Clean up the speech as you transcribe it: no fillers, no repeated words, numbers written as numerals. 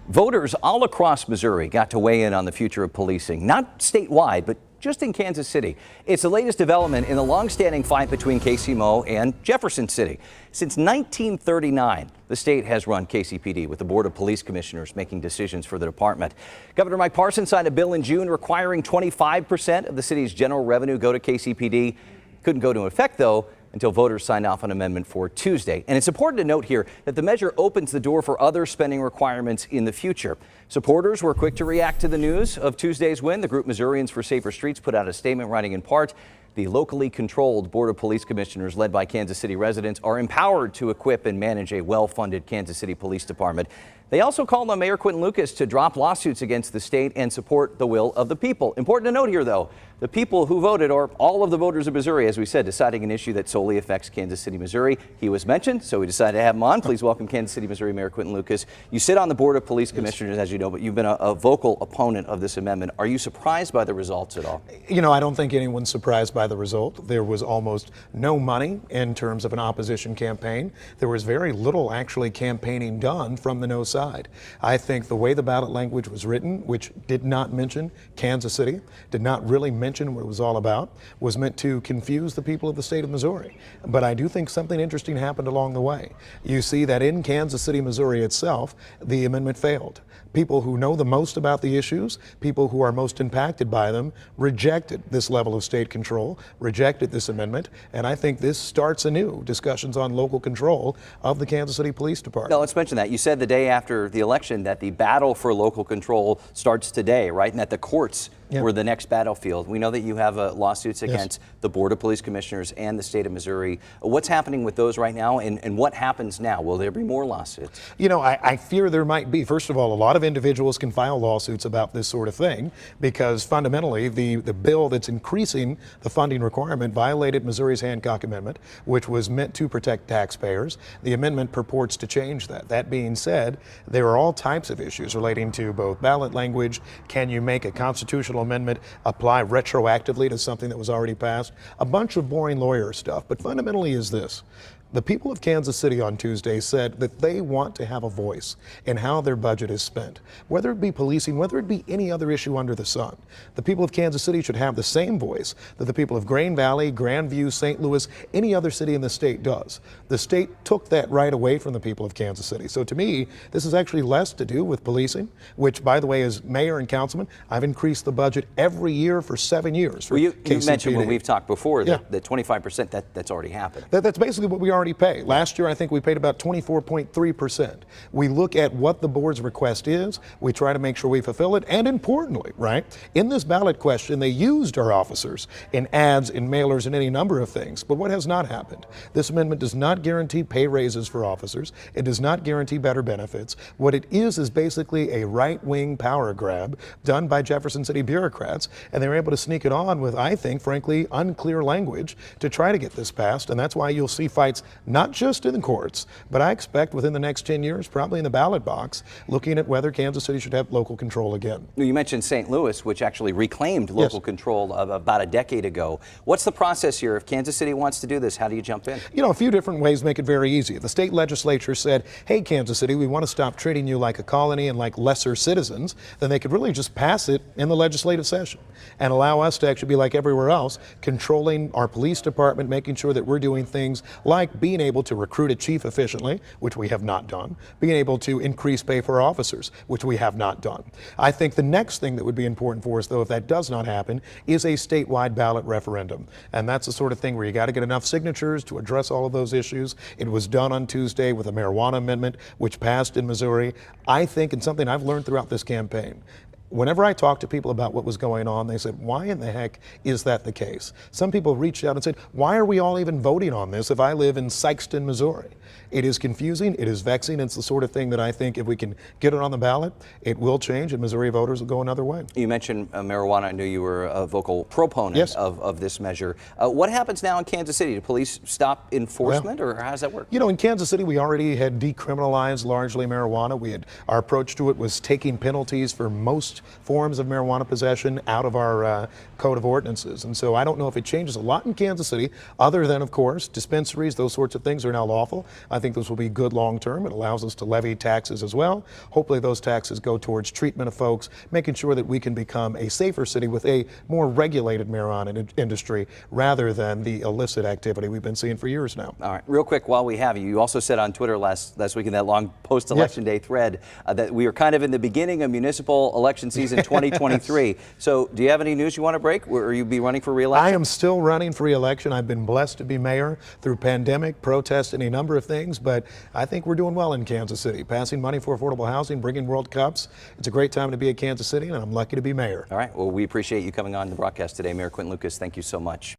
Voters all across Missouri got to weigh in on the future of policing, not statewide, but just in Kansas City. It's the latest development in the long-standing fight between KCMO and Jefferson City. Since 1939, the state has run KCPD, with the Board of Police Commissioners making decisions for the department. Governor Mike Parson signed a bill in June requiring 25% of the city's general revenue go to KCPD. Couldn't go into effect, though, until voters signed off on amendment for Tuesday. And it's important to note here that the measure opens the door for other spending requirements in the future. Supporters were quick to react to the news of Tuesday's win. The group Missourians for Safer Streets put out a statement writing in part, the locally controlled Board of Police Commissioners led by Kansas City residents are empowered to equip and manage a well-funded Kansas City Police Department. They also called on Mayor Quinton Lucas to drop lawsuits against the state and support the will of the people. Important to note here, though, the people who voted are all of the voters of Missouri, as we said, deciding an issue that solely affects Kansas City, Missouri. He was mentioned, so we decided to have him on. Please welcome Kansas City, Missouri Mayor Quinton Lucas. You sit on the Board of Police Commissioners, as you know, but you've been a vocal opponent of this amendment. Are you surprised by the results at all? You know, I don't think anyone's surprised by the result. There was almost no money in terms of an opposition campaign. There was very little actually campaigning done from the no side. I think the way the ballot language was written, which did not mention Kansas City, did not really mention what it was all about, was meant to confuse the people of the state of Missouri. But I do think something interesting happened along the way. You see that in Kansas City, Missouri itself, the amendment failed. People who know the most about the issues, people who are most impacted by them, rejected this level of state control, rejected this amendment, and I think this starts anew discussions on local control of the Kansas City Police Department. Now, let's mention that. You said the day after the election that the battle for local control starts today, right? And that the courts were the next battlefield. We know that you have lawsuits against the Board of Police Commissioners and the state of Missouri. What's happening with those right now, and what happens now? Will there be more lawsuits? You know, I fear there might be. First of all, a lot of individuals can file lawsuits about this sort of thing because fundamentally the bill that's increasing the funding requirement violated Missouri's Hancock Amendment, which was meant to protect taxpayers. The amendment purports to change that. That being said, there are all types of issues relating to both ballot language. Can you make a constitutional amendment apply retroactively to something that was already passed? A bunch of boring lawyer stuff, but fundamentally is this. The people of Kansas City on Tuesday said that they want to have a voice in how their budget is spent, whether it be policing, whether it be any other issue under the sun. The people of Kansas City should have the same voice that the people of Grain Valley, Grandview, St. Louis, any other city in the state does. The state took that right away from the people of Kansas City. So to me, this is actually less to do with policing, which, by the way, as mayor and councilman, I've increased the budget every year for 7 years. For you mentioned when we've talked before that 25% that's already happened. That's basically what we already pay. Last year, I think we paid about 24.3%. We look at what the board's request is. We try to make sure we fulfill it. And importantly, right, in this ballot question, they used our officers in ads, in mailers, in any number of things. But what has not happened? This amendment does not guarantee pay raises for officers. It does not guarantee better benefits. What it is basically a right-wing power grab done by Jefferson City bureaucrats. And they were able to sneak it on with, I think, frankly, unclear language to try to get this passed. And that's why you'll see fights not just in the courts, but I expect within the next 10 years, probably in the ballot box, looking at whether Kansas City should have local control again. You mentioned St. Louis, which actually reclaimed local control about a decade ago. What's the process here? If Kansas City wants to do this, how do you jump in? You know, a few different ways make it very easy. The state legislature said, hey, Kansas City, we want to stop treating you like a colony and like lesser citizens. Then they could really just pass it in the legislative session and allow us to actually be like everywhere else, controlling our police department, making sure that we're doing things like being able to recruit a chief efficiently, which we have not done, being able to increase pay for our officers, which we have not done. I think the next thing that would be important for us, though, if that does not happen, is a statewide ballot referendum. And that's the sort of thing where you got to get enough signatures to address all of those issues. It was done on Tuesday with a marijuana amendment, which passed in Missouri. I think, and something I've learned throughout this campaign, whenever I talk to people about what was going on, they said, why in the heck is that the case? Some people reached out and said, why are we all even voting on this if I live in Sikeston, Missouri? It is confusing, it is vexing, it's the sort of thing that I think if we can get it on the ballot, it will change and Missouri voters will go another way. You mentioned marijuana. I knew you were a vocal proponent of this measure. What happens now in Kansas City? Do police stop enforcement, or how does that work? You know, in Kansas City, we already had decriminalized largely marijuana. Our approach to it was taking penalties for most forms of marijuana possession out of our code of ordinances. And so I don't know if it changes a lot in Kansas City, other than, of course, dispensaries, those sorts of things are now lawful. I think this will be good long term. It allows us to levy taxes as well. Hopefully those taxes go towards treatment of folks, making sure that we can become a safer city with a more regulated marijuana industry rather than the illicit activity we've been seeing for years now. All right, real quick, while we have you, you also said on Twitter last week in that long post-election day thread that we are kind of in the beginning of municipal election season 2023. So do you have any news you want to break? Will you be running for re-election? I am still running for re-election. I've been blessed to be mayor through pandemic, protest, any number of things, but I think we're doing well in Kansas City, passing money for affordable housing, bringing World Cups. It's a great time to be at Kansas City, and I'm lucky to be mayor. All right, well, we appreciate you coming on the broadcast today. Mayor Quinton Lucas, thank you so much.